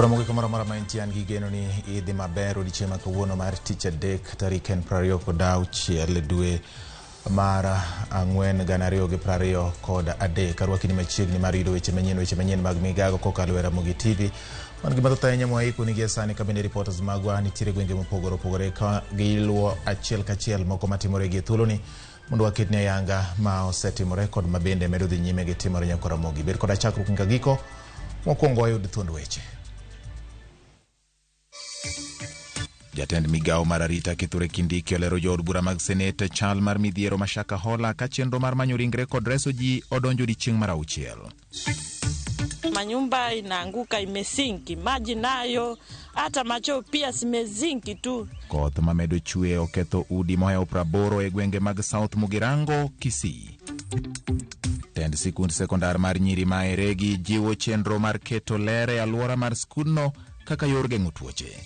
Ramogi kamoro mara Manyien gi geno ni idhi maber odiochieng' kawuono mar tich adek tarik 26 dwe mar ang'wen 2023 karwakini machiegni mar yudo weche manyien mag Migago kokalo e Ramogi TV. Wan gima thoth ahinya mwaiko ni sani ka bende reporters magwa nitiere gwenge mopogore opogore ka giluwo achiel kachiel moko matimore gi thuloni mondo waketne ayanga ma osetimore kod mabende medo dhi nyime gi timore nyaka Ramogi. Ber koda chakruok nyaka giko mokwongo wayud thuond weche. Jatend Migago mar arita Kithure Kindiki olero jood bura mag Senate chal mar midhiero Mashaka Hola ka chenro mar manyo ringre kod reso ji odonjo odiochieng' mar 6. Manyumba inaanguka, imesinki, maji nayo hata macho pia zimezinki tu. Koth mamedo chue oketho udi mohewo 80 e gwenge mag South Mugirango, Kisii. Tend sikund sekondar mar Nyiri ma Eregi jiwo chenro mar keto ler e alwora mar skundno kaka yor geng'o tuoche.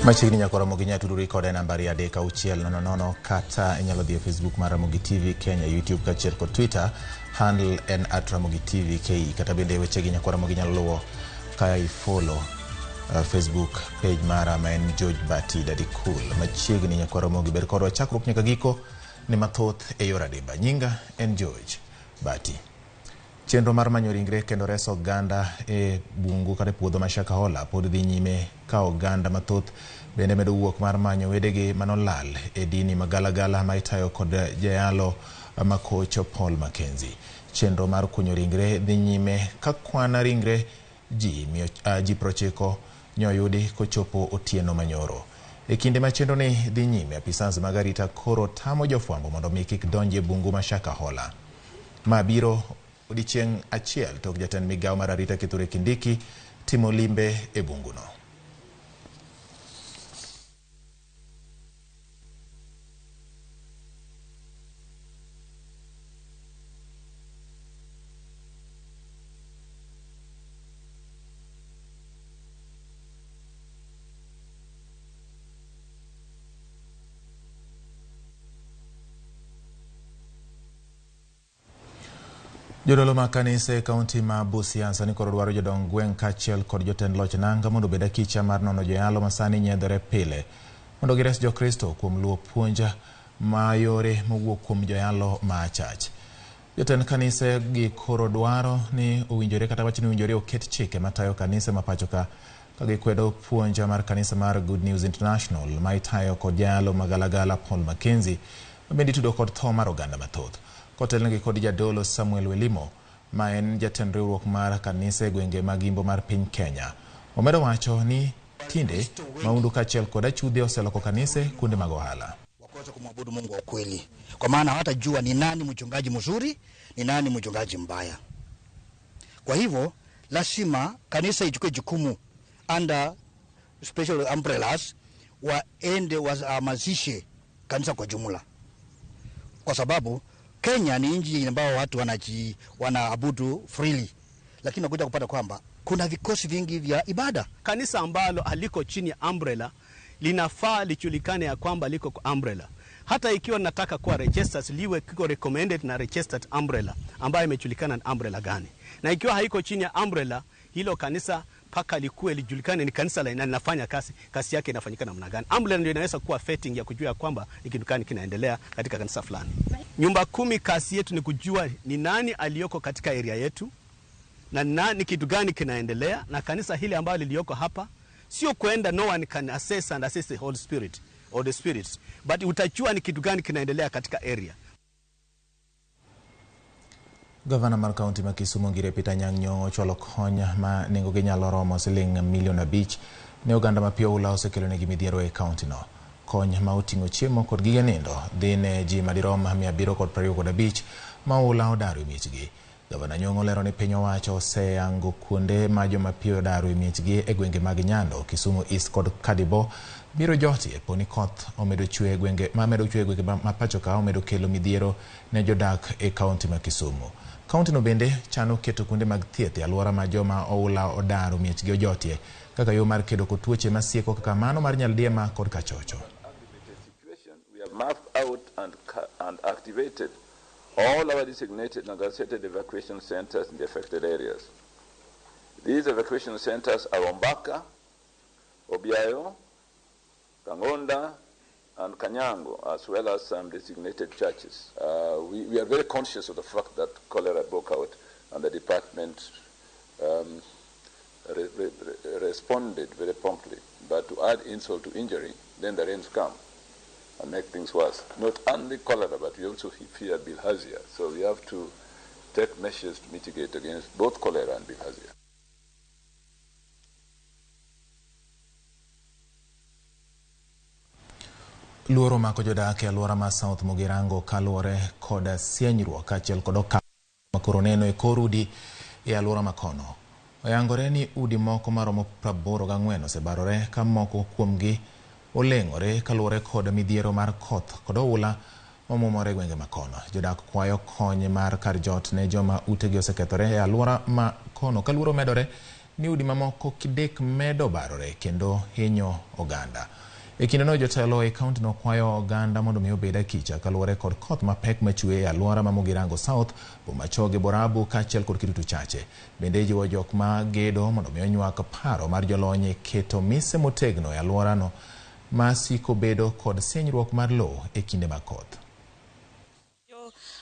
Machiegni nyaka Ramogi nyatuduri kod nambari 36000 kata inyalo dhi e Facebook mar Ramogi TV Kenya, YouTube kaachiel kod Twitter handle en @Ramogi TV KE, kata bende wechegi nyaka Ramogi nyalo luwo ka i-follow Facebook page mara ma en George Bati Daddy Cool. Machiegni nyaka Ramogi ber kodwa chakruok nyaka giko ni mathoth e yor adimba. Nyinga en George Bati. Chenro mar manyo ringre kendo reso oganda e bungu kata puodho Mashaka Hola pod dhi nyime ka oganda mathoth bende medo wuok mar manyo wedegi manolal e dini magalagala ma itayo kod jayalo makocho Paul Mackenzie. Chenro mar kunyo ringre dhi nyime ka kwana ringre ji 90 nyoyudi kochopo otieno manyoro. E kinde ma chenro ni dhi nyime, apisas mag arita koro tamo jofwambo mondo mi kik donje bungu Mashaka Hola. Mabiro odiochieng' achiel tok jatend Migago mar arita Kithure Kindiki timo limbe e bunguno. Jodolo ma kanise kaunti ma Busia sani koro dwaro jodong gweng' kaachiel kod jotend loch nanga mondo obed akicha mar nono joyalo ma sani nyiedhore pile mondo gires jokristo kuom luwo puonja ma yore mowuok kuom joyalo ma achach. Jotend kanise gi koro dwaro ni owinjore kata wach ni owinjore oket chike matayo kanise ma pacho ka gikwedo puonja mar kanisa mar Good News International ma itayo kod jayalo magalagala Paul Mackenzie ma bende itudo kod tho mar oganda mathoth. Kotelnegi kod jadolo Samuel Welimo ma en jatend riwruok mar kanise gwenge mag Imbo mar piny Kenya. Omedo wacho ni tinde maundu kaachiel kod achudhi oseloko kanise kuonde mag ohala. Wakosa kumwabudu Mungu wa kweli, kwa maana hawatajua ni nani mchungaji mzuri, ni nani mchungaji mbaya. Kwa hivyo lazima kanisa ichukue jukumu under special umbrellas, waende wahamasishe kanisa kwa jumla, kwa sababu Kenya ni nchi ambayo watu wanaabudu freely, lakini nakuja kupata kwamba kuna vikosi vingi vya ibada. Kanisa ambalo aliko chini ya umbrella linafaa lijulikane ya kwamba liko kwa umbrella. Hata ikiwa nataka kuwa registered, liwe kiko recommended na registered umbrella ambayo imejulikana na umbrella gani. Na ikiwa haiko chini ya umbrella, hilo kanisa paka likuwe lijulikane ni kanisa la linafanya kasi yake inafanyika namna gani. Umbrella ndio inaweza kuwa vetting ya kujua kwamba kitu gani kinaendelea katika kanisa fulani. Nyumba 10 kasi yetu ni kujua ni nani aliyoko katika area yetu na nani kitu gani kinaendelea, na kanisa hili ambalo lilioko hapa sio kwenda no one can assess the Holy Spirit or the spirits, but utajua ni kitu gani kinaendelea katika area. Gavana mar kaunti ma Kisumu Ngire Peter Nyang'o chwalo kony ma nengo gi nyalo romo $5 milion ne oganda ma pio ula osekelonegi midhiero e kaunti no. Kony ma oting'o chiemo kod gige nindo dhi ne ji madirom 725 ma ula odaro e miechgi. Gavana Nyong'o lero ni piny owacho oseyango kuonde ma joma pio odaro e miechgi e gwenge mag Nyando, Kisumu East kod Kadibo biro jotie poni koth omedo chue gwenge ma pacho ka omedo kelo midhiero ne jodak e kaunti ma Kisumu. Kaunti no bende chano keto kuonde mag thieth e alwora ma joma oula odaro miechgi ojotie kaka yo mar kedo kod tuoche masieko kaka mano mar nyaldiema kod kachocho. We have mapped out and activated activated all our designated negotiated evacuation centers in the affected areas. These evacuation centers are Ombaka, Obiayo, Kangonda, and Kanyango, as well as some designated churches. We are very conscious of the fact that cholera broke out, and the department responded very promptly. But to add insult to injury, then the rains come and make things worse. Not only cholera, but we also fear bilharzia. So we have to take measures to mitigate against both cholera and bilharzia. Luoro mako jodak e alwora ma South Mugirango kaluwore koda sienyruok kaachiel kod okang' makoro neno e kor udi e alwora makono. Oyangore ni udi moko maromo 84 osebarore ka moko kuomgi oleng'ore kaluwore kod midhiero mar koth kod oula momumore gwenge makono. Jodak kwayo kony mar kar jot ne joma utegi osekethore e alwora makono kaluoro medore ni udi mamoko kidek medo barore kendo hinyo oganda. E kindeno jotelo e kaunti no kwayo oganda mondo mi obed akicha kaluwore kod koth mapek machwe e alwora ma Mugirango South, Bomachoge, Borabu kaachiel kod Kitutu Chache. Bende jiwo jok ma gedo mondo mi onywak paro mar jolony e keto mise motegno e alworano ma siko bedo kod sienyruok mar lowo e kinde mag koth.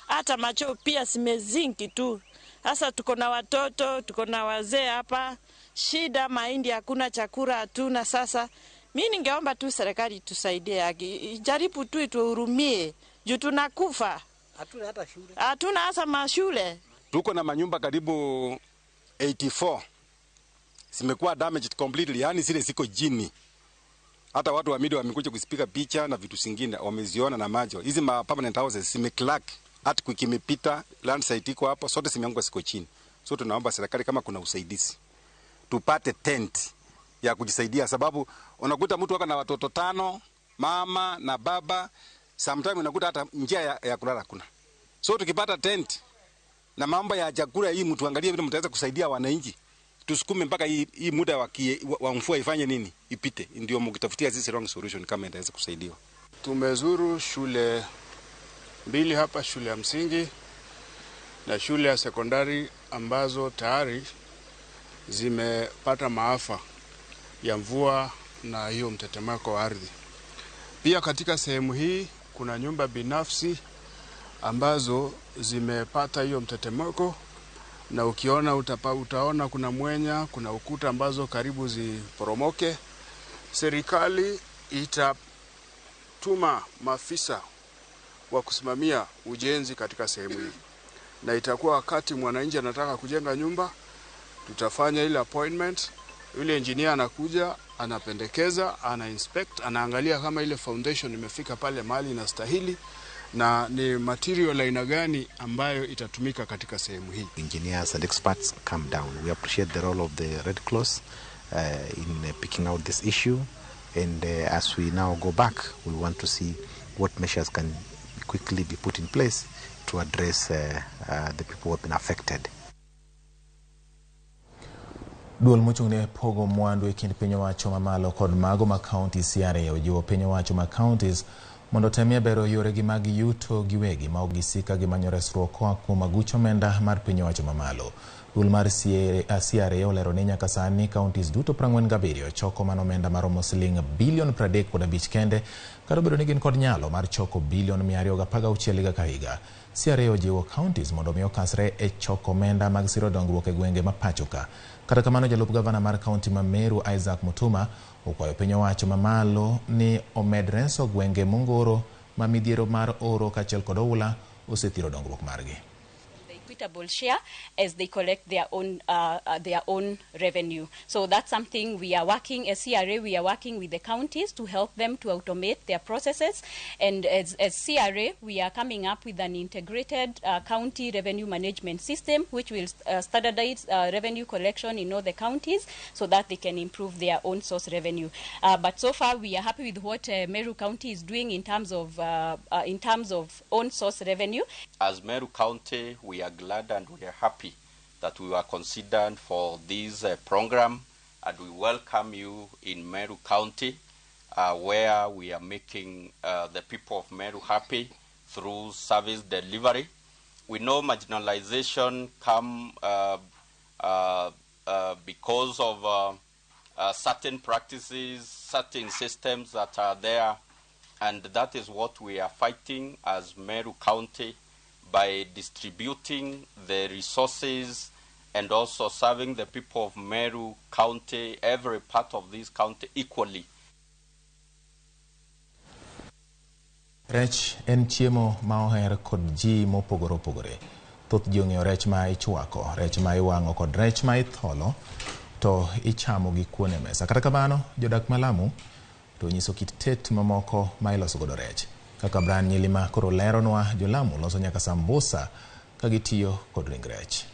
Hata macho pia simezinki tu. Sasa tuko na watoto, tuko na wazee hapa. Shida mahindi hakuna, chakula hatuna. Sasa mimi ningeomba tu serikali tusaidie, jaribu tu ituhurumie juu tunakufa. Hatuna hata shule. Hatuna hasa mashule. Tuko na manyumba karibu 84. Zimekuwa damaged completely, yani zile ziko jini. Hata watu wa media wamekuja kusipiga picha na vitu zingine wameziona na macho. Hizi ma permanent houses zimecrack, earthquake imepita, landslide iko hapo, sote zimeanguka ziko chini. So tunaomba serikali kama kuna usaidizi tupate tent ya kujisaidia, sababu unakuta mtu wako na watoto 5, mama na baba, sometimes unakuta hata njia ya kulala kuna. So tukipata tent na mambo ya chakula hii, mtu angalie vile mtaweza kusaidia wananchi, tusukume mpaka hii muda wa mvua ifanye nini, ipite, ndio mkitafutia sisi wrong solution kama itaweza kusaidiwa. Tumezuru shule 2 hapa, shule ya msingi na shule ya sekondari ambazo tayari zimepata maafa ya mvua na hiyo mtetemeko wa ardhi. Pia katika sehemu hii kuna nyumba binafsi ambazo zimepata hiyo mtetemeko, na ukiona utaona kuna mwenya, kuna ukuta ambazo karibu ziporomoke. Serikali itatuma maafisa wa kusimamia ujenzi katika sehemu hii, na itakuwa wakati mwananchi anataka kujenga nyumba, tutafanya ile appointment, yule engineer anakuja, anapendekeza, ana inspect, anaangalia kama ile foundation imefika pale mahali inastahili na ni material aina gani ambayo itatumika katika sehemu hii. Engineers and experts come down. We appreciate the role of the Red Cross in picking out this issue, and as we now go back, we want to see what measures can quickly be put in place to address the people who have been affected. Duol mochung'ne pogo mwandu e kind piny owacho mamalo kod mago ma county CRA ojiwo piny owacho ma counties mondo temie bero yoregi mag yuto giwegi ma ok gisika gimanyo resruok koa kuom aguch omenda mar piny owacho mamalo. Duol mar CRA olero ni nyaka sani counties duto 47 choko man omenda maromo siling bilion 35 kende, kata obedo ni gin kod nyalo mar choko bilion 216 higa ka higa. CRA ojiwo counties mondo mi okasre e choko omenda mag siro dongruok e gwenge ma pachoka. Kata kamano, jalup gavana mar kaunti ma Meru Isaac Mutuma okwayo piny owacho mamalo ni omed reso gwenge mongoro ma midhiero mar oro kaachiel kod oula osethiro dongruok margi. Equitable share as they collect their own revenue. So that's something we are working as CRA. We are working with the counties to help them to automate their processes. And as CRA, we are coming up with an integrated county revenue management system, which will standardize revenue collection in all the counties so that they can improve their own source revenue. But so far, we are happy with what Meru County is doing in terms of own source revenue. As Meru County, we are glad and we are happy that we were considered for this program, and we welcome you in Meru County, where we are making the people of Meru happy through service delivery. We know marginalization come because of certain practices, certain systems that are there, and that is what we are fighting as Meru County by distributing the resources and also serving the people of Meru County, every part of this county equally. Rech en chiemo ma oher kod ji mopogore opogore. Thoth ji ong'eyo rech ma ichwako, rech ma iwang'o kod rech ma itholo to ichamo gi kuon e mesa. Kata kamano, jodak ma Lamu to nyiso kit tet mamoko ma iloso godo rech. Kaka Brian Nyilima koro leronwa, jo Lamu loso nyaka sambusa ka gitiyo kod ring rech.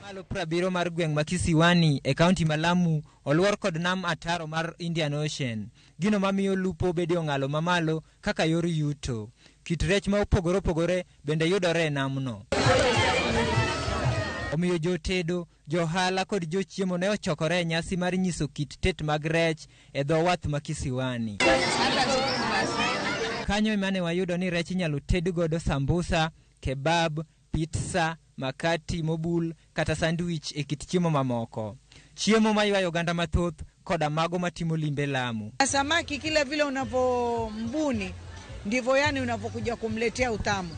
Malo prabiro mar gweng' ma Kisiwani e kaunti ma Lamu oluor kod nam ataro mar Indian Ocean. Gino mamiyo lupo bedo ng'alo mamalo kaka yor yuto. Kit rech ma opogore opogore bende yudore e namno. Omiyo jotedo, johala kod jochiemo ne ochokore e nyasi mar nyiso kit tet mag rech e dho wath ma Kisiwani. Kanyo emane wayudo ni rech inyalo ted godo sambusa, kebab, pizza, makati mobul kata sandwich e kit chiemo mamoko. Chiemo maywayo oganda mathoth koda mago matimo limbe Lamu. Samaki kila vile unavombuni ndivyo yani unavokuja kumletea utamu.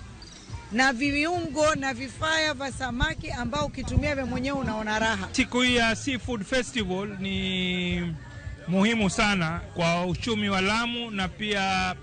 Na viungo na vifaya vya samaki ambao ukitumia wewe mwenyewe unaona raha. Siku ya Seafood Festival ni muhimu sana kwa uchumi wa Lamu na pia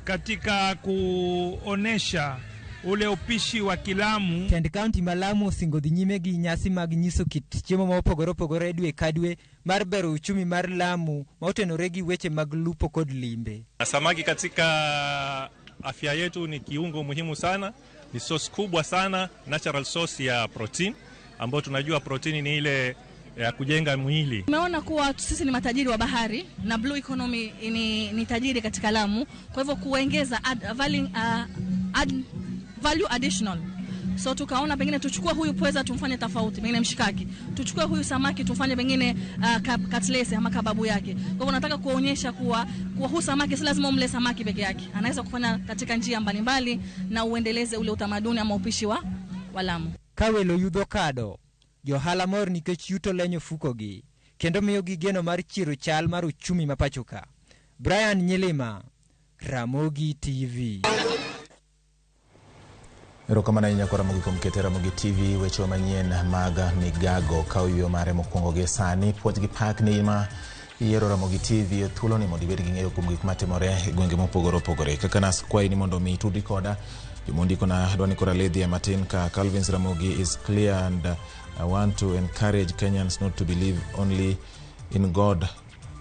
katika kuonesha ule upishi wa Kilamu. Tend County Malamu osingodhi nyime gi nyasi mag nyiso kit chiemo ma opogore opogore dwe ka dwe mar bero uchumi mar Lamu ma otenore gi weche mag lupo kod limbe. Samaki katika afya yetu ni kiungo muhimu sana, ni source kubwa sana, natural source ya protein, ambayo tunajua protein ni ile ya kujenga mwili. Tumeona kuwa sisi ni matajiri wa bahari na blue economy ni tajiri katika Lamu, kwa hivyo kuongeza value additional. So tukaona pengine tuchukue huyu pweza tumfanye tofauti, pengine mshikaki. Tuchukue huyu samaki tumfanye pengine katlesi ama kababu yake. Kwa hivyo nataka kuonyesha kuwa huyu samaki si lazima umle samaki peke yake. Anaweza kufanya katika njia mbalimbali na uendeleze ule utamaduni ama upishi wa Lamu. Kawelo yudho kado, johala mor nikech yuto lenyo fukogi, kendo miyo gi geno mar chiro chal mar uchumi mapachoka. Brian Nyilima, Ramogi TV. Erokamano ahinya kwa Ramogi kuom keto Ramogi TV weche manyien mag Migago ka oyuyo mare mokwongo gi sani. Puonj gi pak ni ma yiero Ramogi TV thuolo ni mondo ibed gi ng'eyo kuom gik matimore e gwenge mopogore opogore. Kaka nas kwayi ni mondo mi tudi koda jomondiko na dwani kora ledhi matin ka Calvin's Ramogi is clear and I want to encourage Kenyans not to believe only in God,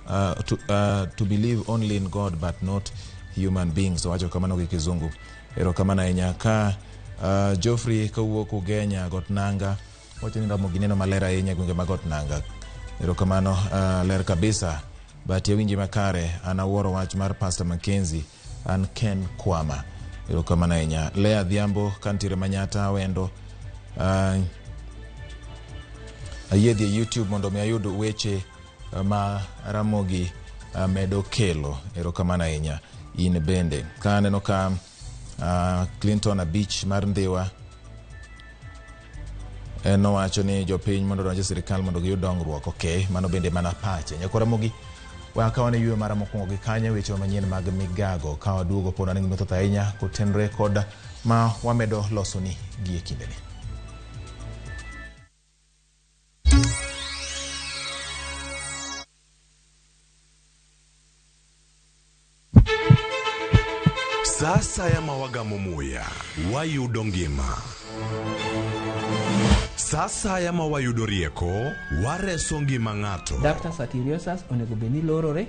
to believe only in God but not human beings. So wacho kamano gi Kizungu. Erokamano ahinya ka Geoffrey kawuok Ugenya got nanga wacho ni Ramogi neno malera ahinya gwenge ma got nanga. Erokamano ler kabisa but yawinji makare anawuoro wach mar Pastor Mackenzie an Ken Kwama. Erokamano ahinya. Lea Dhiambo kantire Manyata wendo ayiedhi YouTube mondo mi ayud weche ma Ramogi medo kelo. Erokamano ahinya. In bende ka aneno ka Clinton Beach mar Ndhiwa no wacho ni jopiny mondo donje sirikal mondo giyud dongruok. Okay, mano bende mana pache. Nyakora Ramogi wakawane yue mara mokwongo gi kanye weche manyien mag Migago ka waduogo pona ni mathoth ahinya kotenre kod ma wamedo loso ni gi e kindeni. Sasa ya mawagamo muya wayudo ngima. Sasa ya mawayudo rieko wareso ngima ng'ato. Ductus arteriosus onego beni lorore,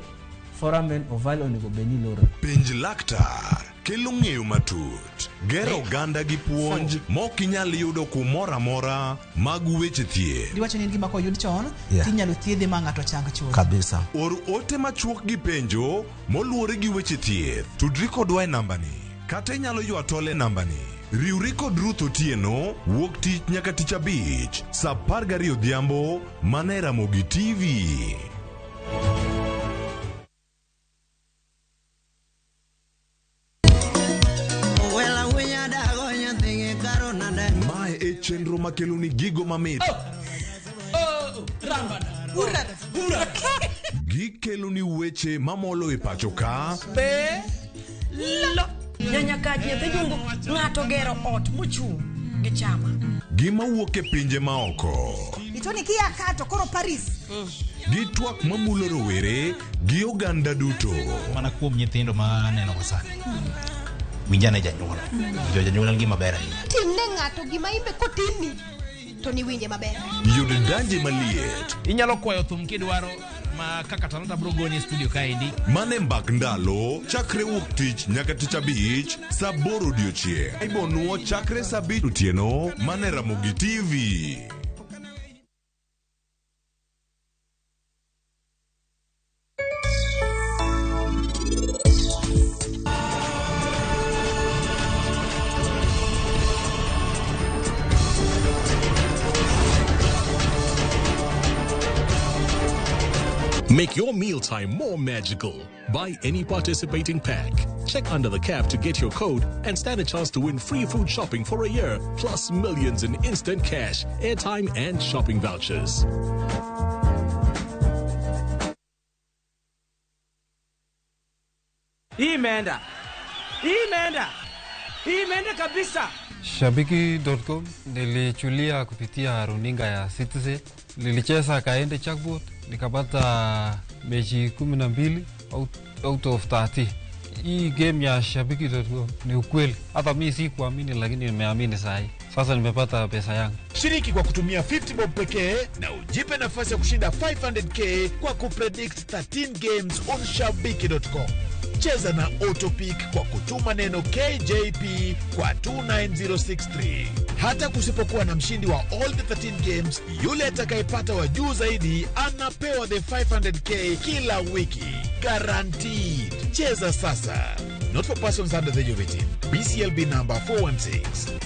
foramen oval onego beni lorore. Penj laktar kelo ng'eyo matut, gero oganda gi puonj mok inyal yudo kumoro amora mag weche thieth. Diwacho ni gima koyud chon tinyalo thiedhe ma ng'ato chang chuth kabisa. Or ote machuok gi penjo moluwore gi weche thieth. Tudri kodwa e nambani kata inyalo ywa tole nambani. Riwri kod Ruth Otieno wuok tich nyaka tich abich saa 12 odhiambo mana e Ramogi TV. keloni gigo mamit. Gikeloni weche mamolo e pacho ka. Nyanya kaji dhijungu ng'ato gero ot mochung' gi chama. Gima wuok e pinje maoko. Itoni kia kato koro Paris. Gitwak mamulo rowere gi oganda duto. Mana kuom nyithindo ma neno wasani. Winjane janyuol. Janyuol gima ber ahinya. Timne ng'ato gima imbe kotimi to ni winje maber. Yudo danje maliet. Inyalo kwayo thum kidwaro ma kaka talanta bro goni studio kaendi. Mane mbak ndalo chakre wuok tich nyaka tich abich saa 8 odiochieng'. Ibonuo chakre saa 7 otieno mane Ramogi TV. Make your mealtime more magical. Buy any participating pack. Check under the cap to get your code and stand a chance to win free food shopping for a year, plus millions in instant cash, airtime, and shopping vouchers. Imeenda kabisa. Shabiki.com nilichulia kupitia runinga ya Citizen. Nilicheza kaende jackpot nikapata mechi 12 out of 30. Hii game ya Shabiki.com ni ukweli. Hata mimi si kuamini lakini nimeamini sahi. Sasa nimepata pesa yangu. Shiriki kwa kutumia 50 bob pekee na ujipe nafasi ya kushinda 500k kwa kupredict 13 games on Shabiki.com. Cheza na Autopic kwa kutuma neno KJP kwa 29063. Hata kusipokuwa na mshindi wa all the 13 games, yule atakayepata wa juu zaidi anapewa the 500k kila wiki. Guaranteed. Cheza sasa. Not for persons under the age of 18. BCLB number 416.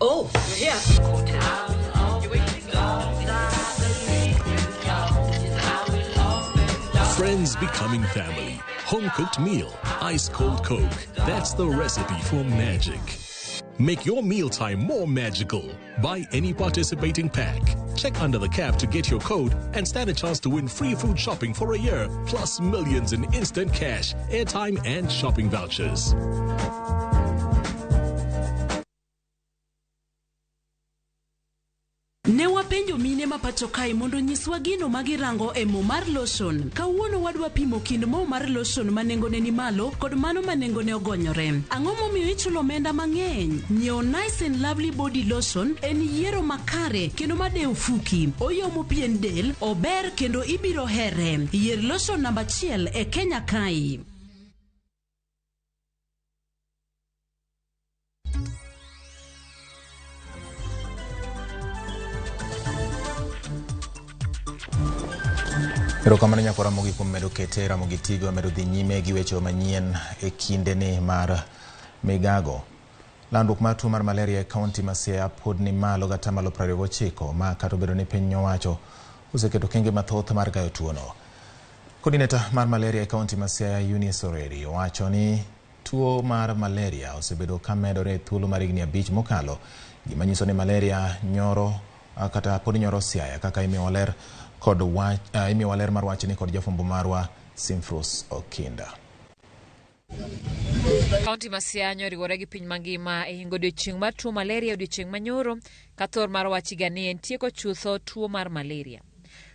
Oh, you're here. Friends becoming family. Home-cooked meal. Ice-cold Coke. That's the recipe for magic. Make your mealtime more magical. Buy any participating pack. Check under the cap to get your code and stand a chance to win free food shopping for a year, plus millions in instant cash, airtime, and shopping vouchers. Ne wapenjo mine ma pacho kae mondo nyiswa gino magirango e mo mar lotion. Kawuono wadwa pimo kind mo mar lotion manengone ni malo kod mano manengone ogonyore. Ang'o momiyo ichulo omenda mang'eny? Nyiew Nice and Lovely Body Lotion en yiero makare kendo madeo fuki. Oyomo pien del, ober kendo ibiro here. Yier lotion namba 1 e Kenya kae. Erokamano nyako Ramogi kuom medo kete. Ramogi Tigo medo dhi nyime gi weche manyien e kindeni mar Migago. Landruok mar tuo mar malaria e kaunti ma Siaya pod ni malo gata malo 29 ma kata obedo ni piny owacho oseketo kenge mathoth mar gayo tuono. Coordinator mar malaria e kaunti ma Siaya Eunice Oreri owacho ni tuo mar malaria osebedo ka medore thuolo mar higni 5 mokalo, gima nyiso ni malaria nyoro kata pod nyoro Siaya kaka imiyo waler mar wachni kod jafumbo marwa Simfrus Okinda. Kaunti ma Siaya nyoriwore gi piny mangima e hingo odiochieng' mar tuo malaria odiochieng' manyoro ka thor mar wachiga ni en tieko chutho tuo mar malaria.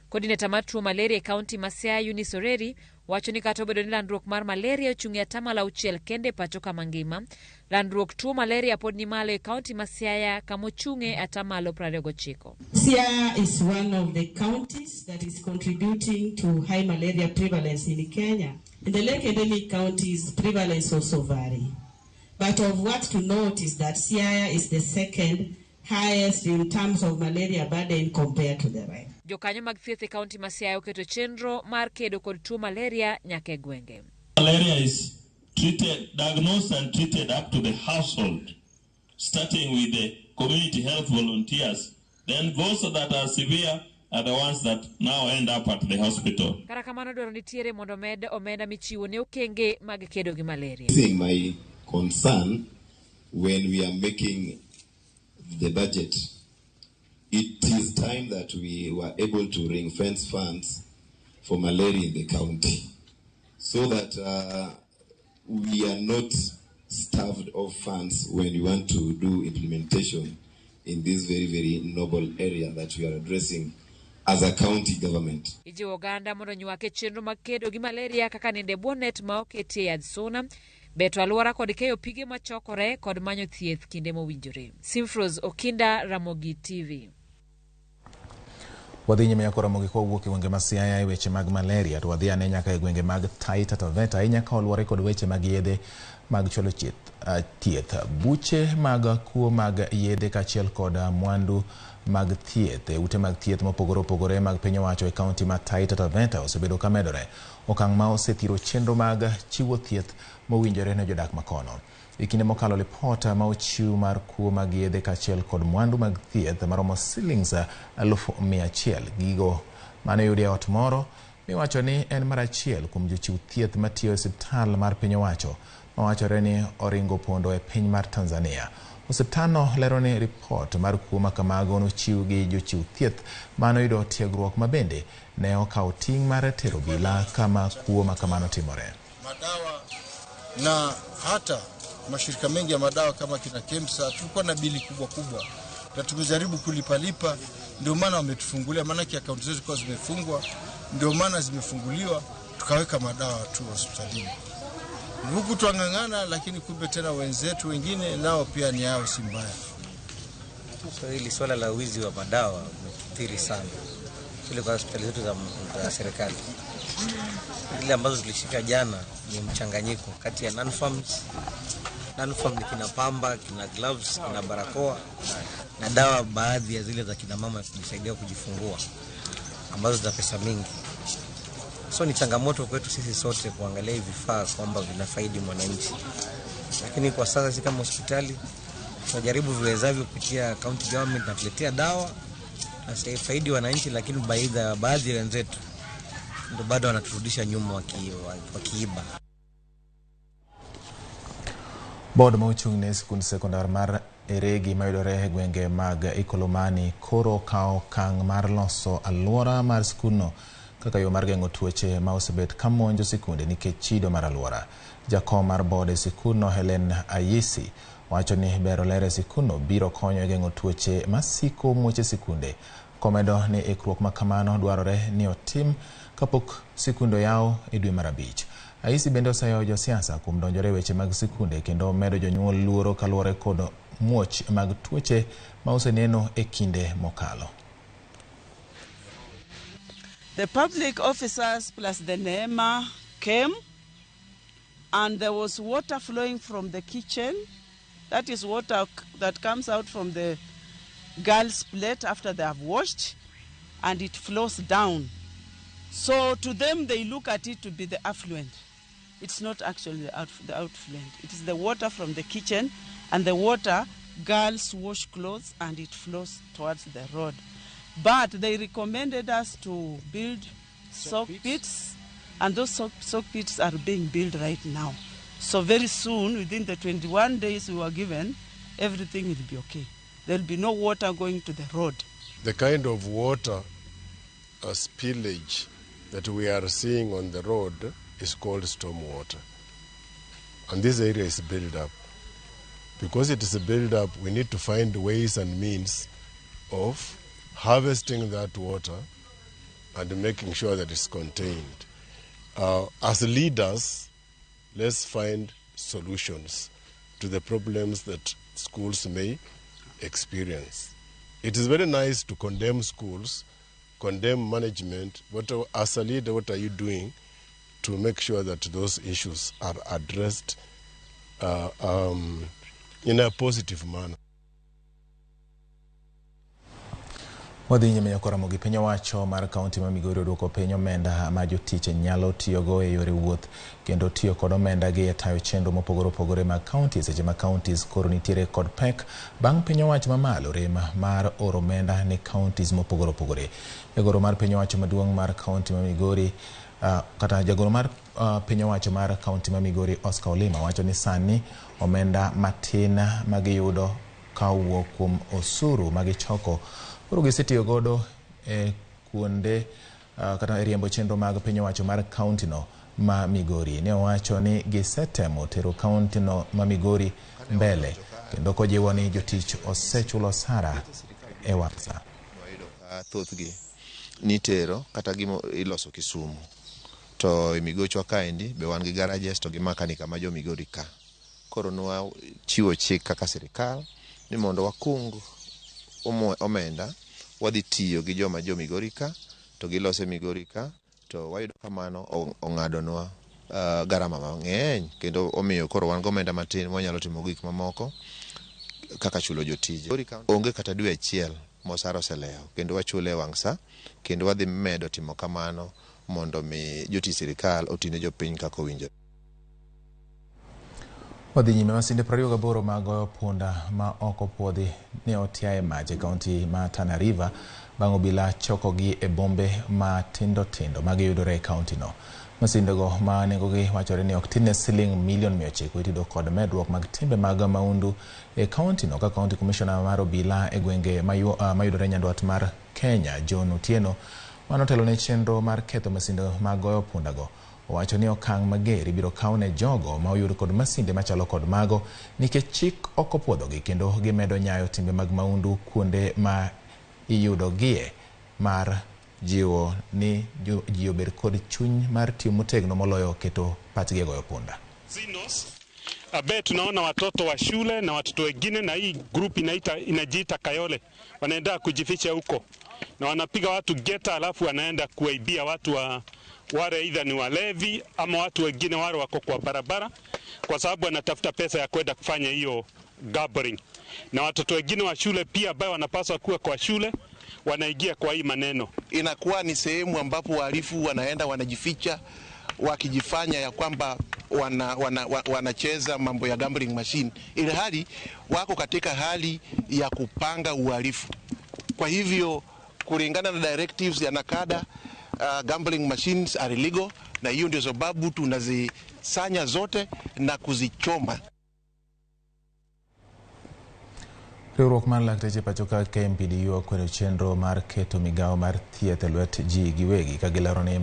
Coordinator mar tuo malaria e kaunti ma Siaya Eunice Oreri wacho ni kata obedo ni landruok mar malaria ochung'e 6% kende pacho ka mangima, landruok tuo malaria pod ni malo e kaunti ma Siaya kama ochung'e 29%. Siaya is one of the counties that is contributing to high malaria prevalence in Kenya. In the lake endemic counties, prevalence also vary. But of what to note is that Siaya is the second highest in terms of malaria burden compared to the rest. Jokanyo mag thieth e kaunti ma Siaya oketo chenro mar kedo kod tuo malaria nyaka e gwenge. Malaria is treated, diagnosed and treated up to the household, starting with the community health volunteers. Then those that are severe are the ones that now end up at the hospital. Kata kamano dwaro nitiere mondo med omenda michiwo ne okenge mag kedo gi malaria. My concern when we are making the budget, it is time that we were able to ring fence funds for malaria in the county, so that we are not starved of funds when we want to do implementation in this very, very noble area that we are addressing as a county government. Ijiwo oganda mondo nywake chenro mag kedo gi malaria kaka ninde bonet ma oketie yadh suna, beto alwora kod keyo pige machokore kod manyo thieth kinde mowinjore. Simfros Okinda, Ramogi TV. Wadhi nyime yako Ramogi kwa uwoki wenge Masiaya weche mag malaria, to wadhi ane nyaka gwenge mag Taita Taveta inyaka olwore kod weche mag yedhe mag cholo thieth. Buche mag kuo mag yedhe kachiel kod mwandu mag thieth ute mag thieth mopogore opogore mag piny owacho e kaunti ma Taita Taveta osebedo ka medore. Okang' ma osethiro chenro mag chiwo thieth mowinjore ne jodak makono. Ikinde mokalo lipota ma ochiw mar kuo mag yedhe kachiel kod mwandu mag thieth maromo shillings 100,000. Gigo mane yudi e ot moro miwacho ni en mar achiel kuom jochiw thieth matiyo e osiptal mar piny owacho mawachore ni oringo pondo e piny mar Tanzania. Osiptano lero ni report mar kuo ma kamago nochiw gi jochiw thieth manoyudo tiegruok mabende ne okawo ting' mar tero bila kama kuo ma kamano timore. Madawa na hata mashirika mengi ya madawa kama kina KEMSA tulikuwa na bili kubwa na tumejaribu kulipalipa, ndio maana wametufungulia, maana akaunti zetu kwa zimefungwa, ndio maana zimefunguliwa tukaweka madawa tu hospitalini. Huku tuangangana, lakini kumbe tena wenzetu wengine nao pia ni yao si mbaya. So hili swala la wizi wa madawa umekithiri sana kile kwa hospitali zetu za serikali. Ile ambazo zilishika jana ni mchanganyiko kati ya non-farms ni kina pamba, kina gloves, kina barakoa na dawa baadhi ya zile za kina mama kujisaidia kujifungua ambazo za pesa mingi. So ni changamoto kwetu sisi sote kuangalia hivi vifaa kwamba vinafaidi mwananchi. Lakini kwa sasa sisi kama hospitali tunajaribu viwezavyo kupitia county government na tuletea dawa na faidi wananchi, lakini baadhi ya wenzetu ndio bado wanaturudisha nyuma wakiiba. Board mauchung ne skund sekondar mar Eregi mayudore e gwenge mag Ikolomani koro kao kang' mar loso alwora mar skuno kaka yo mar geng'o tuoche ma osebet ka monjo sikunde nikech chido mar alwora. Jakom mar board e sikuno Helen Ayisi wacho ni bero lere sikuno biro konyo e geng'o tuoche masiko muoche sikunde. Komedo ni ikruok ma kamano dwarore ni otim kapok sikundo yao e dwe mar abich. Ayisi bende osayo josiasa kuom donjore weche mag sikunde kendo medo jonyuol luoro kaluwore kod muoch mag tuoche ma oseneno e kinde mokalo. The public officers plus the NEMA came and there was water flowing from the kitchen. That is water that comes out from the girls' plate after they have washed, and it flows down. So to them, they look at it to be the affluent. It's not actually the outfluent. It is the water from the kitchen, and the water girls wash clothes and it flows towards the road. But they recommended us to build soak pits, and those soak pits are being built right now. So very soon, within the 21 days we were given, everything will be okay. There will be no water going to the road. The kind of water spillage that we are seeing on the road is called storm water. And this area is built up. Because it is built up, we need to find ways and means of harvesting that water and making sure that it's contained. As leaders, let's find solutions to the problems that schools may experience. It is very nice to condemn schools, condemn management, but as a leader, what are you doing to make sure that those issues are addressed in a positive manner? Wadhi nyime nyaka Ramogi. Piny owacho mar kaunti ma Migori oduoko piny omenda ma jotich nyalo tiyogo e yore wuoth kendo tiyo kod omenda gi e tayo chenro mopogore opogore mag kaunti seche ma kauntis koro nitiere kod pek bang' piny owacho mamalo rem mar oro omenda ne kauntis mopogore opogore. Jagoro mar piny owacho maduong' mar kaunti ma Migori kata jagoro mar piny owacho mar kaunti ma Migori Oscar Olima wacho ni sani omenda matin magiyudo kawuok kuom osuru magichoko koro gisetiyo godo e kuonde kata e riembo chenro mag piny owacho mar kaunti no ma Migori. Ne owacho ni gisetemo tero kaunti no ma Migori mbele kendo kojiwo ni jotich osechulo osara e wapsa. Thothgi nitero kata gimo iloso Kisumu. To e migochwa kaendi be wan gi garages to gi makanika ma jo Migori ka. Koro nwa chiwo chik kaka sirikal ni mondo wakung omenda wadhi tiyo gi joma jo Migori ka to gilose Migori ka to wayudo kamano ong'adonwa garama mang'eny kendo omiyo koro wan go omenda matin wanyalo timo gik mamoko kaka chulo jotije. Onge kata dwe achiel mosara oselewo kendo wachule wang' sa kendo wadhi medo timo kamano mondo mi jotich sirikal otine jopiny kaka owinjore. Wadhi nyime. Masinde 28 mag punda ma oko puodhi ne otiaye mach e kaunti ma Tana River bang' obila chokogi e bombe matindo tindo magiyudore e kaunti no. Masindego ma nengogi wachore ni ok tin ne siling milion 900 itido kod medruok mag timbe mag maundu e kaunti no ka kaunti commissioner mar obila e gwenge mayudore nyandwat mar Kenya John Otieno manotelo ne chenro mar ketho masinde mag goyo pundago owacho ni okang' mager ibiro kaw ne jogo ma oyud kod masinde machalo kod mago nikech chik ok opuodhogi kendo gimedo nyayo timbe mag maundu kuonde ma iyudogie mar jiwo ni ji obed kod chuny mar tiyo motegno moloyo keto pachgi goyo punda. Abe tunaona watoto wa shule na watoto wengine na hii group inajiita Kayole wanaenda kujificha huko na wanapiga watu geta alafu wanaenda kuwaibia watu wale either ni walevi ama watu wengine wale wako kwa barabara kwa sababu wanatafuta pesa ya kwenda kufanya hiyo gambling. Na watoto wengine wa shule pia ambao wanapaswa kuwa kwa shule wanaingia kwa hii maneno. Inakuwa ni sehemu ambapo wahalifu wanaenda wanajificha wakijifanya ya kwamba wanacheza mambo ya gambling machine ili hali wako katika hali ya kupanga uhalifu. Kwa hivyo kulingana na directives ya nakada gambling machines are illegal na hiyo ndio sababu tunazisanya zote na kuzichoma. Riwruok mar lakteche pachoka KMPDU okwero chenro mar keto migawo mar thieth e lwet ji giwegi ka gilero ni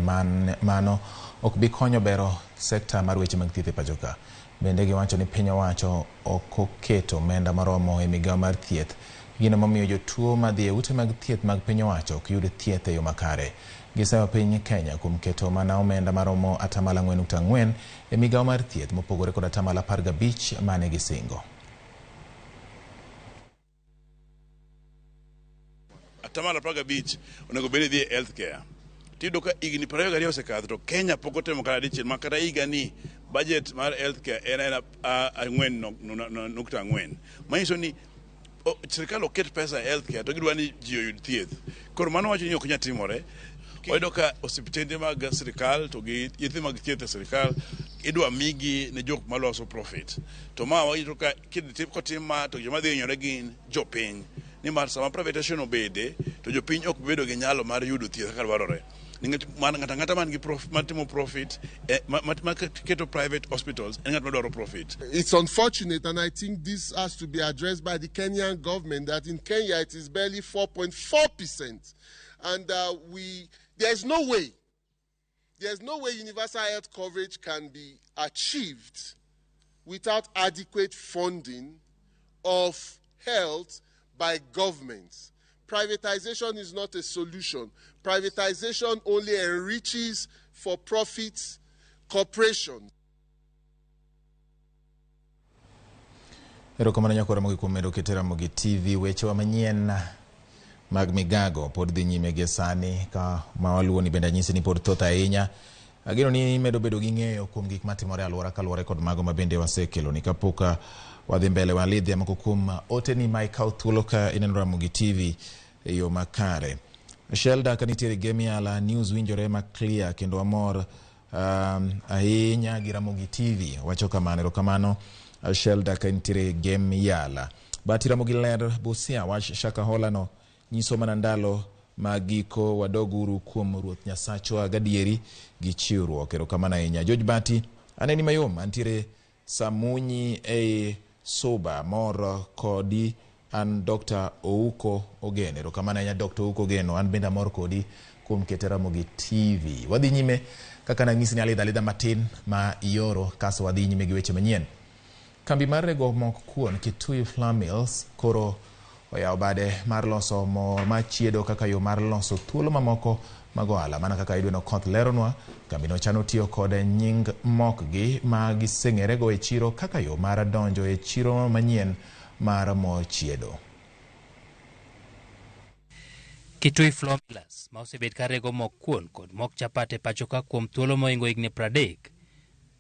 mano ok bi konyo bero sekta mar weche mag thieth e pachoka. Bende giwacho ni piny owacho ok oketo omenda maromo e migawo mar thieth, gino momiyo jotuo madhi e ute mag thieth mag piny owacho ok yud thieth e yo makare. Giseyo piny Kenya kuom keto mana omenda maromo 4.4 e migawo mar thieth mopogore kod 15 mane gisingo. Tamala Praga Beach onego bedi dhi healthcare. Tido ka igni 22 osekadho to Kenya pok otemo kata dichiel makata igani budget mar healthcare en 4.4. Manyiso ni sirikal oket pesa e healthcare to gidwa ni ji oyud thieth. Koro mano wacho ni ok nyal timore. Oyudo ka osiptende mag sirikal to gi yedhe mag thieth e sirikal idwa migi ne jok maloso profit. To ma wayudo ka kotim ma to joma dhi hinyore gin jopiny. Ni mar sama privatization obede to jopiny ok bedo gi nyalo mar yudo thieth kaka dwarore. Ngata man gi matimo profit keto private hospitals and ngata dwaro profit. It's unfortunate, and I think this has to be addressed by the Kenyan government, that in Kenya it is barely 4.4%, and there's no way universal health coverage can be achieved without adequate funding of health by governments. Privatization is not a solution. Privatization only enriches for-profit corporations. Erokamano nyako Ramogi kuom medo keto Ramogi TV. Weche wa manyien mag Migago pod dhi nyime gi sani ka mawaluo ni bende nyisi ni pod thoth ahinya. Ageno ni medo bedo gi ng'eyo kuom gik matimore alwora kaluwore kod mago mabende wasekelo ni kapoka wadhi mbele walidhi amako kuom ote ni ma ikaw thuolo ka ineno Ramogi TV e yo makare. Shelda kanitiere gemiala news winjore maklia kendo amor ahinya gi Ramogi TV wacho kamano Shelda kanitiere gemiala bati Ramogi ler Busia wach Shakahola no nyiso manandalo magiko wadoguru kuom ruoth Nyasacho gadieri gi chiwruok erokamano ahinya. George Bati aneni mayom antiere Samunyi e Soba mor kodi an Dr. Ouko Ogeno erokamano ahinya Dr. Ouko Ogeno an benda mor kodi kuom kete Ramogi TV. Wadhi nyime kaka nang'isi ni alidha matin ma ioro kaso wadhi nyime gi weche manyien. Kambi mar rego mok kuon Kitui Flour Mills koro oyawo bade mar loso mo machiedo kaka yo mar loso thuolo mamoko mag ohala mana kaka idweno koth leronwa. Kambi no chano tiyo kod nying mokgi ma giseng'erego e chiro kaka yo mar donjo e chiro manyien mar mo chiedo. Kitui Flour Mills ma osebed ka rego mok kuon kod mok chapat e pachoka kuom thuolo moingo higni 30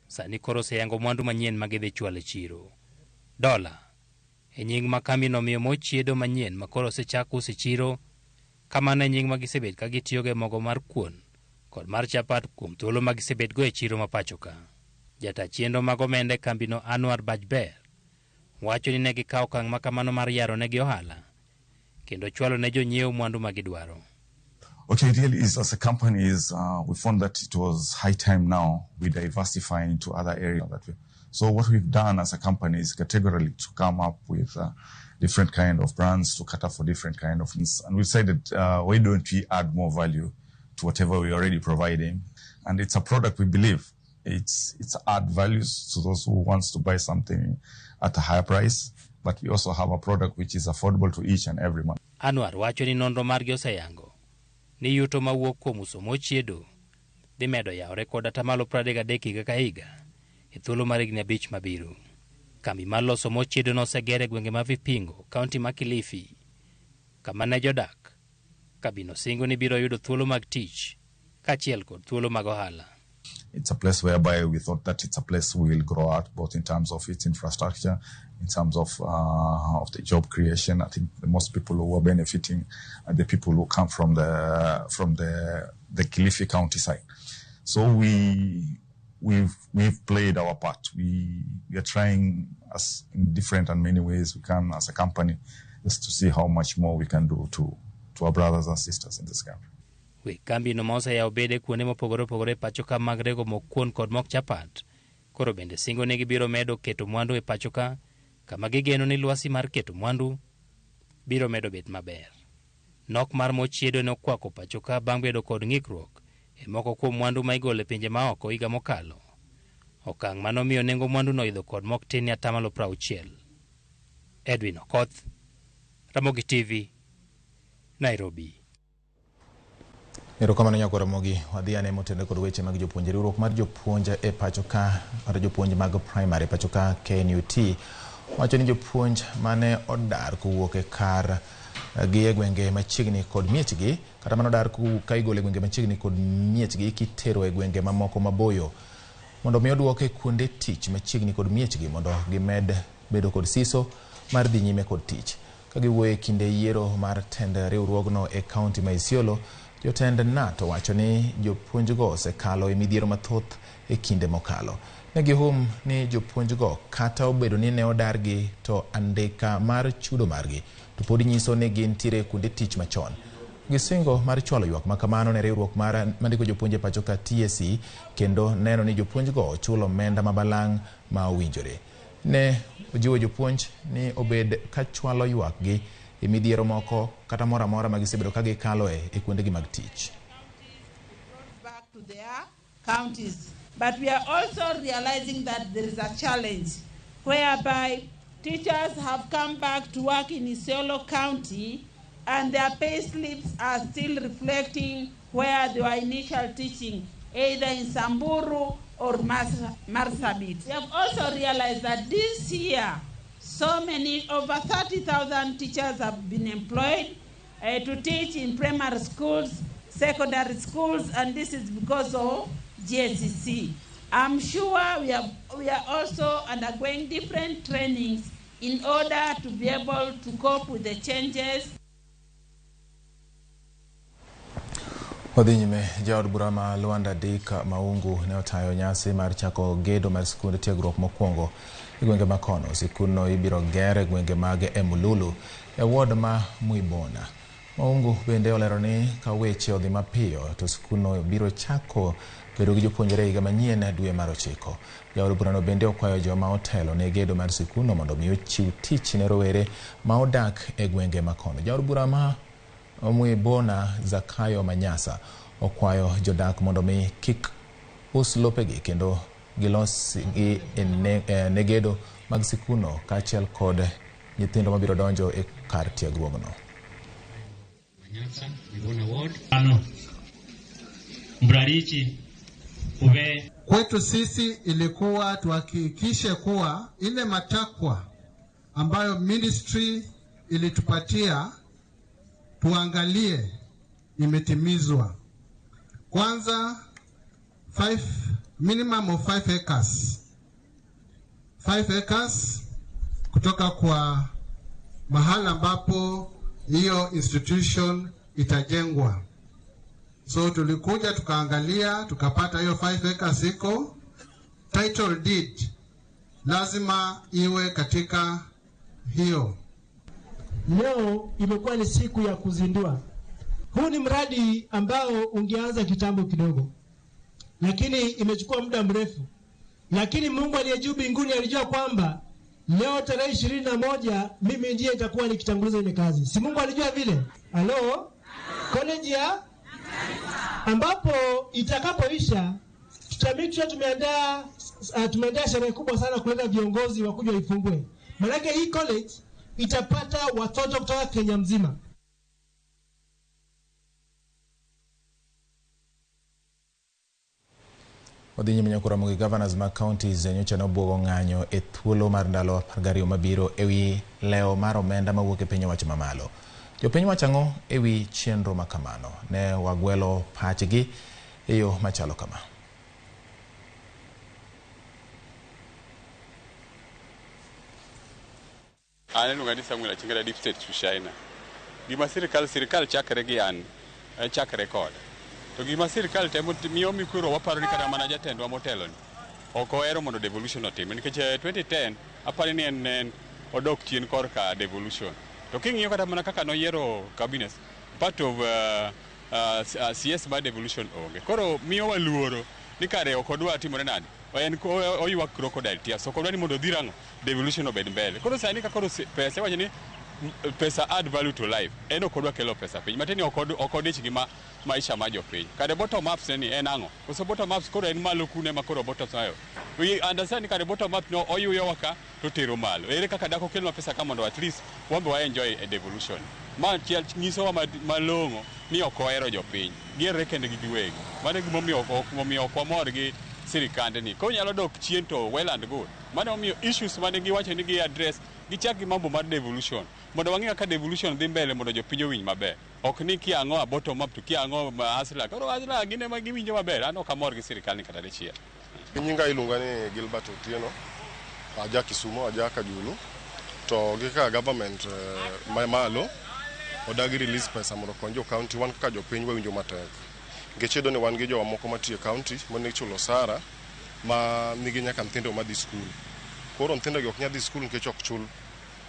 sani koro oseyango mwandu manyien ma gidhi chwalo e chiro. Dola e nying ma kambi no miyo mo chiedo manyien ma koro osechak uso e chiro, kamano e nying ma gisebed ka gitiyogo e mogo mar kuon kod mar chapat kuom thuolo ma gisebed go e chiro ma pachoka. Jata chiendo mag omenda kambi no Anwar Bajber wacho ni ne gikawo okang' ma kamano mar yaro ne gi ohala kendo chwalo ne jonyiewo mwandu ma gidwaro. Okay, it really is. As a company, we found that it was high time now we diversify into other areas. So what we've done as a company is categorically to come up with different kind of brands to cater for different kind of needs. And we decided, why don't we add more value to whatever we're already providing? And it's a product we believe it's add values to those who wants to buy something at a higher price. But we also have a product which is affordable to each and every month. Anwar wacho ni nonro margi oseyango ni yuto mawuok kuom uso mo chiedo dhi medo yawre kod 33% higa ka higa e thuolo mar higni 5 mabiro. Kambi mar loso mo chiedo no osegere e gwenge ma Vipingo, kaunti ma Kilifi, kama ne jodak. Kambi no singo ni biro yudo thuolo mag tich kaachiel kod thuolo mag ohala. It's a place whereby we thought that it's a place we will grow out, both in terms of its infrastructure, in terms of the job creation. I think the most people who are benefiting are the people who come from the Kilifi countryside. So we've played our part. We are trying as in different and many ways we can as a company, just to see how much more we can do to our brothers and sisters in this country. We kambi no mosa ya obede kuonde mopogore pachoka mag rego mok kuon kod mok chapat. Koro bende singo ne gibiro medo keto mwandu e pachoka kama gigeno ni lwasi mar keto mwandu biro medo bet maber. Nok mar mo chiedo ne okwako pachoka bang' bedo kod ng'ikruok e moko kuom mwandu ma igolo e pinje maoko higa mokalo. Okang' manomiyo nengo mwandu no idho kod mok tin 60%. Edwin Okoth, Ramogi TV, Nairobi. Erokamano nyako Ramogi. Wadhi ane motende kod weche mag jopuonje. Riwruok mar jopuonje e pachoka mar jopuonje mag primary pachoka KNUT wacho ni jopuonj mane odar kuwuok e kar gi e gwenge machiegni kod miechgi kata mano dar ka igole gwenge machiegni kod miechgi kitero e gwenge mamoko maboyo mondo mi oduoke kuonde tich machiegni kod miechgi mondo gimed bedo kod siso mar dhi nyime kod tich. Ka giwuoyo kinde yiero mar tend riwruogno e kaunti ma Isiolo, jotend NATO wacho ni jopuonjgo osekalo e midhiero mathoth e kinde mokalo. Ne gihum ni jopuonjgo kata obedo ni ne odargi to andika mar chudo margi to pod nyiso ni gintiere kuonde tich machon. Gisingo mar chwalo ywak makamano ne riwruok mar mandiko jopuonje pachoka TSC kendo neno ni jopuonjgo chulo omenda mabalang' ma owinjore. Ne ojiwo jopuonj ni obed ka chwalo ywakgi e midhiero moko kata mora mora ma gisebedo ka gikalo e kuondegi mag tich. Back to their counties. But we are also realizing that there is a challenge whereby teachers have come back to work in Isiolo County and their pay slips are still reflecting where they were initial teaching, either in Samburu or Marsabit. We have also realized that this year, over 30,000 teachers have been employed to teach in primary schools, secondary schools, and this is because of GSCC. I'm sure we are also undergoing different trainings in order to be able to cope with the changes. Odhi nyime, jaod bura ma Luanda Dick Maungu ne otayo nyasi mar chako gedo mar skunde tiegruok mokwongo e gwenge ma kono. Sikunno ibiro ger e gwenge mag Emululu e ward ma Muibona. Maungu bende olero ni ka weche odhi mapiyo to sikunno biro chako bedo gi jopuonjre higa manyien dwe mar 9. Jaod burano bende okwayo joma otelo ne gedo mar sikunno mondo omi ochiw tich ne rowere ma odak e gwenge ma kono. Jaod bura ma Muibona Zakayo Manyasa okwayo jodak mondo mi kik us lopegi kendo gilos gi ne gedo mag sikunno kaachiel kod nyithindo mabiro donjo e kar tiegruogno. Kwetu sisi ilikuwa tuhakikishe kuwa ile matakwa ambayo ministry ilitupatia tuangalie imetimizwa. Kwanza minimum of 5 acres. 5 acres kutoka kwa mahala ambapo hiyo institution itajengwa. So tulikuja tukaangalia tukapata hiyo 5 acres iko. Title deed lazima iwe katika hiyo. Leo imekuwa ni siku ya kuzindua. Huu ni mradi ambao ungeanza kitambo kidogo, lakini imechukua muda mrefu. Lakini Mungu aliye juu mbinguni alijua kwamba leo tarehe 21 mimi ndiye itakuwa nikitanguliza ile kazi. Si Mungu alijua vile? Halo? College ya ambapo itakapoisha tutamikisha tumeandaa sherehe kubwa sana kuleta viongozi wakuja ifungue. Maana hii college itapata watoto kutoka Kenya mzima. Odhi nyime nyakura Ramogi governors ma counties nyocha nobuogo ng'anyo e thuolo mar ndalo 12 mabiro ewi leo mar omenda mawuok e piny owacho mamalo. Jopiny wacho ang'o ewi chenro ma kamano? Ne wagwelo pachgi e yo machalo kama. Aneno ngadi Samuel Achingera deep state China. Gima sirikal chakre gi an chakre kod. To gima sirikal temo miyo mikuro waparo ni kada mana jatendwa motelo ni. Ok ohero mondo devolution otim nikech 2010 aparo ni en odok chien korka devolution. To king'iyo kata mana kaka noyiero cabinet part of CS by devolution onge. Koro miyo waluoro ni kare ok odwa timore nade. En oyuak crocodile tears. Ok odwa ni mondo dhirango devolution obed mbele. Koro sani ka koro pesa wacho ni pesa add value to life. En ok odwa kelo pesa piny. Mateni ok odich gi maisha ma jopiny. Kare bottom ups ni en ang'o? Koso bottom ups koro en malo kune ma koro bottom sayo. We understand ni kare bottom up no oyuyo waka to tero malo. Ere kaka dako kelno pesa ka mondo at least wambe wa enjoy a devolution. Ma nyiso wa malong'o ni ok ohero jopiny. Gierre kende gi giwegi. Mano gimomiyo ok wamor gi sirikande ni. Ko nyalo dok chien to well and good. Mano omiyo issues mane giwacho ni gi address gichak gi mambo mar devolution. Mondo wang'e ka devolution dhi mbele mondo jopiny owinj maber. Ok ni kiang'o a bottom up to kiang'o hasla. Koro hasla gine ma giwinjo maber. An ok amor gi sirikal ni kata dichiel. Nyinga iluonga ni Gilbert Otieno, aja Kisumo, aja Kajulu. To gika government malo odagi release pesa mondo konyo county wan kaka jopiny wawinjo matek. Ngechedo ni wan gi jowa moko matie county mondo chulo sara ma nigi nyaka nyithindo madhi skul. Koro nyithindo gi ok nyadhi skul nikech ok chul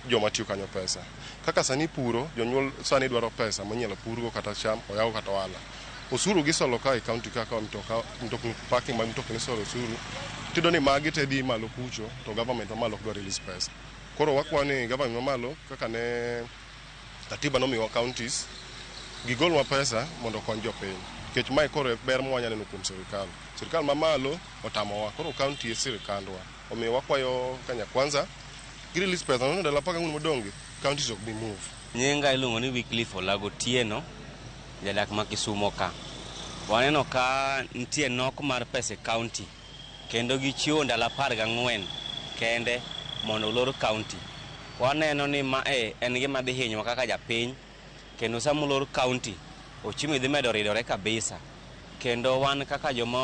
joma tiyo kanyo pesa. Kaka sani puro, jonyuol sani dwaro pesa monyalo purgo kata cham, oyaw kata wala. Osuru gisolo ka e county kaka mtokni parking mag mtokni solo osuru. Tido ni magi te dhi malo kucho to government mamalo ok dwa release pesa. Koro wakwani government mamalo kaka ne katiba nomiwa counties gigol ma pesa mondo kony jopiny. Kech mai koro ber mwanya neno kuom sirikal. Sirikal mamalo otamowa koro county e sirikandwa. Omiyo wakwayo Kenya Kwanza release pesa no ndala paka ng'un modonge counties ok be move. Nyinga iluongo ni Wycliffe Olagotieno jadak ma Kisumo ka. Waneno ka nitie nok mar pesa county kendo gichiwo ndala 14 kende mondo olor county. Waneno ni ma en gima dhi hinyo kaka japiny kendo sama olor county ochumi dhi medo ridore kabisa. Kendo wan kaka joma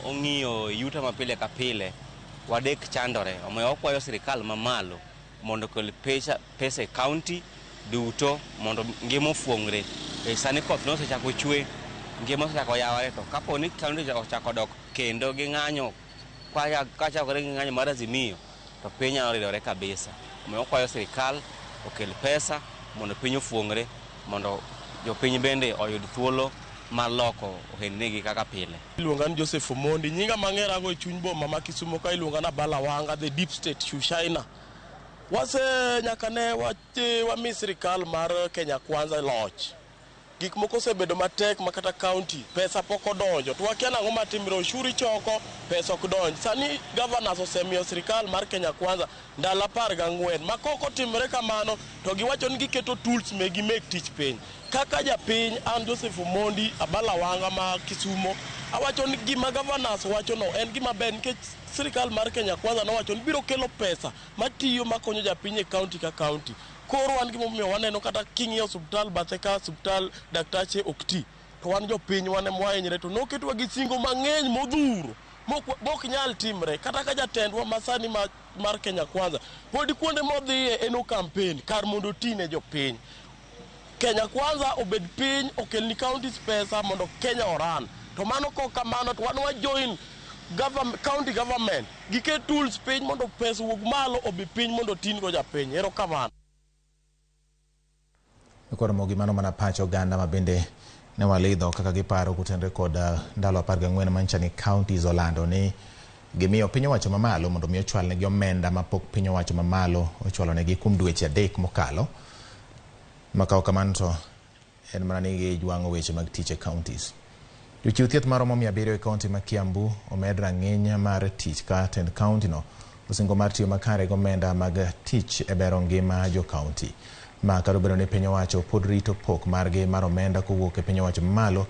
ong'iyo yuto mapile ka pile wadek chandore. Omiyo wakwayo sirikal mamalo mondo kel pesa county duto mondo ngima ofuongre. Sani koth nosechako chwe ngima osechako yawore, to kapo ni kaunti ochako dok kendo gi ng'anyo kachakore gi ng'anyo mar Azimio, to piny nyalo ridore kabisa. Omiyo okwayo sirikal okel pesa mondo piny ofuongre, mondo jopiny bende oyud thuolo mar loko ohendnigi kaka pile. Iluonga ni Joseph Omondi, nyinga mang'era go e chuny boma ma Kisumo ka iluonga na Balawanga, the deep state Shushaina. Wase nyaka ne wami sirikal mar Kenya Kwanza loch. Gik moko osebedo matek makata county pesa pok odonjo, to wakia nang'o matimre, oshuru ichoko pesa ok donj. Sani governors osemiyo sirikal mar Kenya Kwanza ndalo 14 ma kok otimre kamano to giwacho ni giketo tools megi mek tich piny. Kaka japiny an Joseph Omondi Abalawanga ma Kisumo, awacho ni gima governors wacho no en gima ber, nikech sirikal mar Kenya Kwanza nowacho ni biro kelo pesa matiyo makonyo japiny e county ka county. Koro wan gimomiyo waneno kata king'iyo osuptal bathe ka osuptal daktache ok ti, to wan jopiny wan mwahinyre, to noketwa gi singo mang'eny modhuro mok nyal timre. Kata ka jatendwa masani mar Kenya Kwanza pod kuonde modhiye eno campaign kar mondo oti ne jopiny. Kenya Kwanza obed piny okelni counties pesa mondo Kenya oran, to mano kok kamano to wan wajoin county government giket tools piny mondo pesa wuog malo obi piny mondo tin go japiny. Ero kamano. Ramogi mano mana pacho oganda ma bende ne walidho kaka giparo kutenre kod ndalo 14 mancha ni counties olando ni gimiyo piny owacho mamalo mondo mi ochwal ne gi omenda mapok piny owacho mamalo ochwalo ne gi kuom dweche 3 mokalo. Makao kamano to en mana ni gijwang'o weche mag tich e counties. Jochiw thieth maromo 700 e kaunti ma Kiambu omed rang'iny mar tich ka tend county no osingo mar tiyo makare gi omenda mag tich e bero ngima jo county. Ma karo bedo ni piny owacho pod rito pok margi mar omenda kowuok e piny owacho mamalo,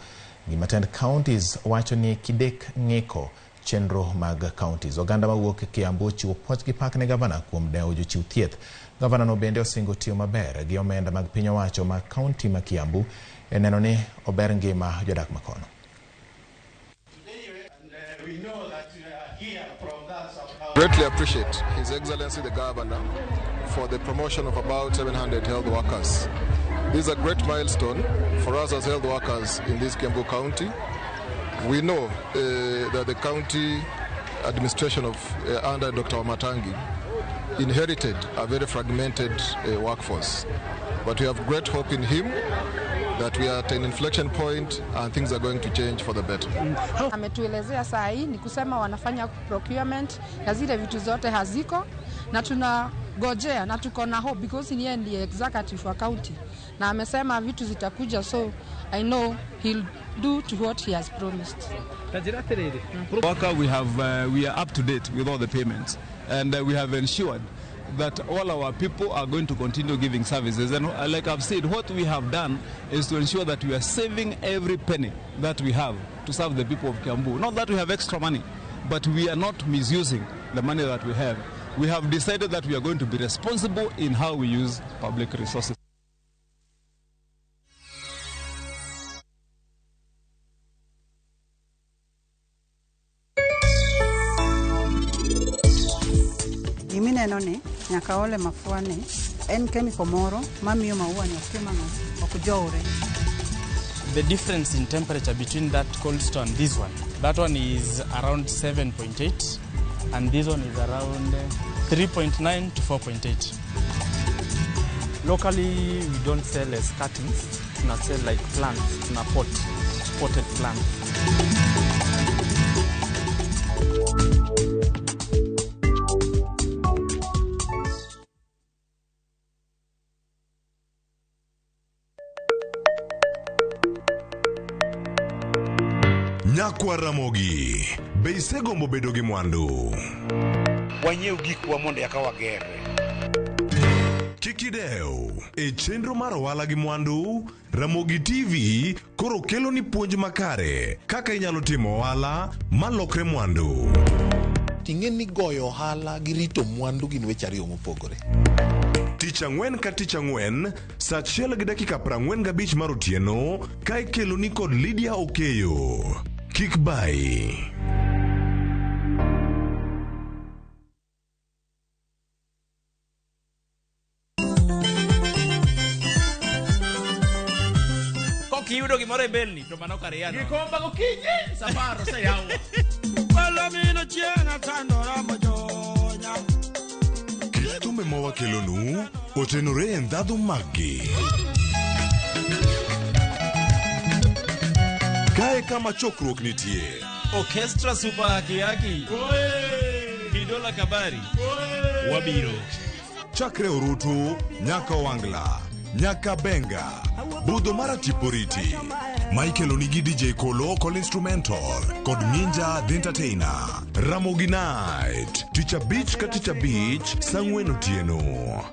gima tend counties wacho ni kidek ng'iko chenro mag counties. Oganda mawuok e Kiambu chiwo puoch gi pak ne gavana kuom dewo jochiw thieth. Gavana no bende osingo tiyo maber gi omenda mag piny owacho ma county ma Kiambu e neno ni ober ngima jodak makono. Greatly appreciate His Excellency the Governor for the promotion of about 700 health workers. This is a great milestone for us as health workers in this Kiambu County. We know that the county administration of under Dr. Wamatangi inherited a very fragmented workforce. But we have great hope in him that we are at an inflection point and things are going to change for the better. Ametuelezea saa hii ni kusema wanafanya procurement na zile vitu zote haziko, na tunagojea na tuko na hope because ni yeye ndiye executive wa county na amesema vitu zitakuja, so I know he'll do to what he has promised. We are up to date with all the payments, and we have ensured that all our people are going to continue giving services. And like I've said, what we have done is to ensure that we are saving every penny that we have to serve the people of Kiambu. Not that we have extra money, but we are not misusing the money that we have. We have decided that we are going to be responsible in how we use public resources. Neno ni nyaka ole mafua ni en chemical moro mamiyo maua ni okimano okujore. The difference in temperature between that cold stone and this one, that one is around 7.8 and this one is around 3.9 to 4.8. Locally we don't sell as cuttings, tuna sell like plants, tuna potted plants. Nyakwa Ramogi, be isegombo bedo gi mwandu. Wanyiew gikwa mondo eka wager. Kikideu, e chenro mar ohala gi mwandu, Ramogi TV koro kelo ni puonj makare kaka inyalo timo ohala malokre mwandu. Ting'en ni goyo ohala gi rito mwandu gin weche ariyo mopogore. Tich ang'wen ka tich ang'wen, saa 1:45 mar otieno, ka ikelo ni kod Lydia Okeyo. Kik bai. kiyudo gimoro e belni to mano kar yano. Gikomba gokinyi safaro sa yawa. Palamino chienga tandora mojonya. Kit thumbe mawakelonu otenore e ndhadhu maggi. Kae kama chokruok nitie. Orchestra Super Hakiaki. Kidola Kabari. Wabiro. Chakre Orutu, nyaka Wangla, nyaka Benga, Budho mara Tiporiti. Michael Onigi DJ Kolo kod instrumental, kod Ninja the Entertainer. Ramogi Night, Teacher Beach ka Teacher Beach, Sang'wen Otieno.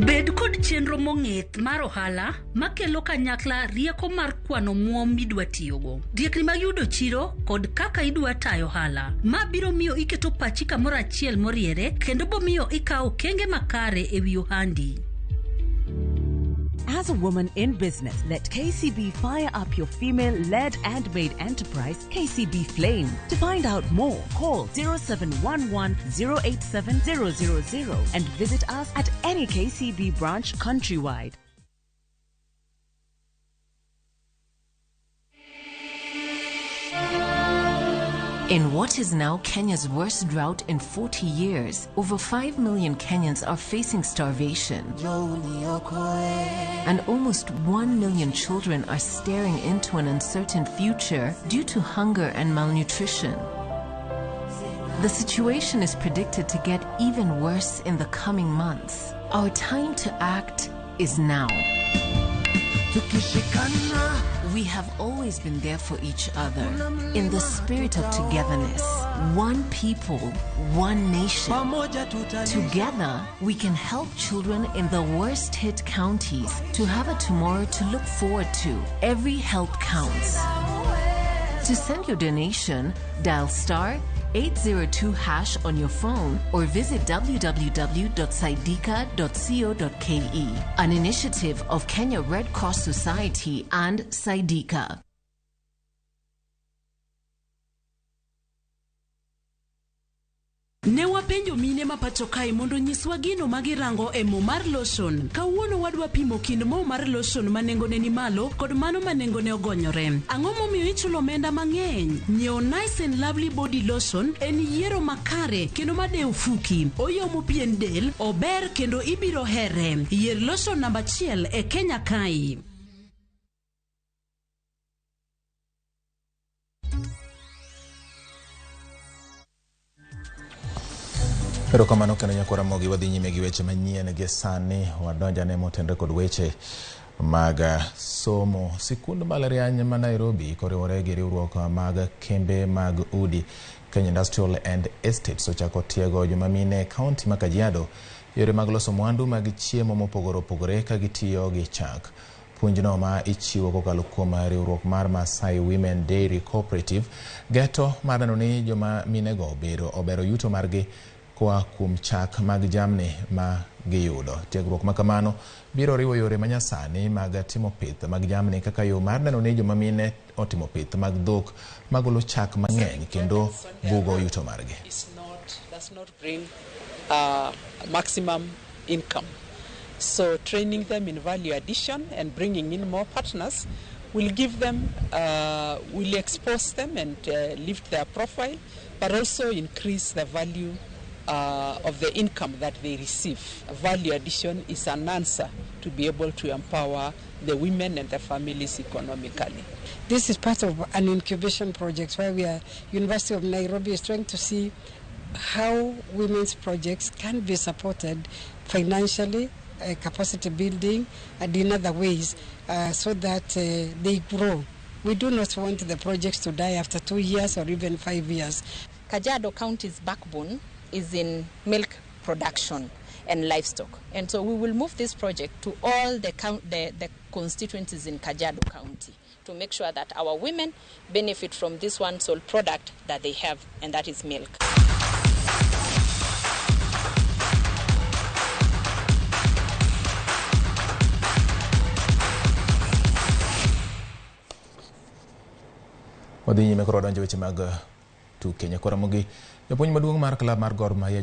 Bed kod chenro mong'ith mar ohala makelo kanyakla rieko mar kwano muom midwa tiyogo, diekni mag yudo chiro kod kaka idwa tayo ohala. Ma biro miyo iketo pachi kamoro achiel moriere kendo bomiyo ikawo okenge makare e wi ohandi. As a woman in business, let KCB fire up your female-led and made enterprise, KCB Flame. To find out more, call 0711 087 000 and visit us at any KCB branch countrywide. In what is now Kenya's worst drought in 40 years, over 5 million Kenyans are facing starvation. And almost 1 million children are staring into an uncertain future due to hunger and malnutrition. The situation is predicted to get even worse in the coming months. Our time to act is now. We have always been there for each other in the spirit of togetherness. One people, one nation. Together, we can help children in the worst hit counties to have a tomorrow to look forward to. Every help counts. To send your donation, dial *802# on your phone or visit www.saidika.co.ke, an initiative of Kenya Red Cross Society and Saidika. Ne wapenjo mine ma pacho kae mondo nyiswa gino magirango e mo mar lotion. Kawuono wadwa pimo kind mo mar lotion manengone ni malo kod mano manengone ogonyore. Ang'o momiyo ichulo omenda mang'eny? Nyiewo Nice and Lovely Body Lotion en yiero makare kendo madeo fuki. Oyomo pien del, ober kendo ibiro here. Yier lotion namba 1 e Kenya kae. Pero kamano kendo nyakwa Ramogi wadhi nyime gi weche manyien gi sani wadonjane motenre kod weche mag somo. Sikund mbalariany ma Nairobi koriwore gi riwruok mag kembe mag udi Kenya Industrial and Estates ochako tiego joma mine e kaunti ma Kajiado yore mag loso mwandu mag chiemo mopogore opogore ka gitiyo gi chak. Puonjno ma ichiwo kokalo kuom riwruok mar Masai Women Dairy Cooperative geto mar neno ni joma minego obero yuto margi kwa kuom chak mag jamni ma giyudo. Tiegruok ma kamano biro riwo yore manyasani mag timo pith mag jamni kaka yo mar neno ni joma mine otimo pith mag dhok magolo chak mang'eny kendo bugo yuto margi. Does not bring maximum income. So training them in value addition and bringing in more partners will give them, will expose them and lift their profile, but also increase the value of the income that they receive. Value addition is an answer to be able to empower the women and the families economically. This is part of an incubation project where University of Nairobi is trying to see how women's projects can be supported financially, capacity building, and in other ways so that they grow. We do not want the projects to die after 2 years or even 5 years. Kajiado County's backbone is in milk production and livestock, and so we will move this project to all the constituencies in Kajiado County to make sure that our women benefit from this one sole product that they have, and that is milk. Wadhi nyime koro donjo weche mag tuke. Nyakwa Ramogi, japuonj maduong' mar klab mar Gor Mahia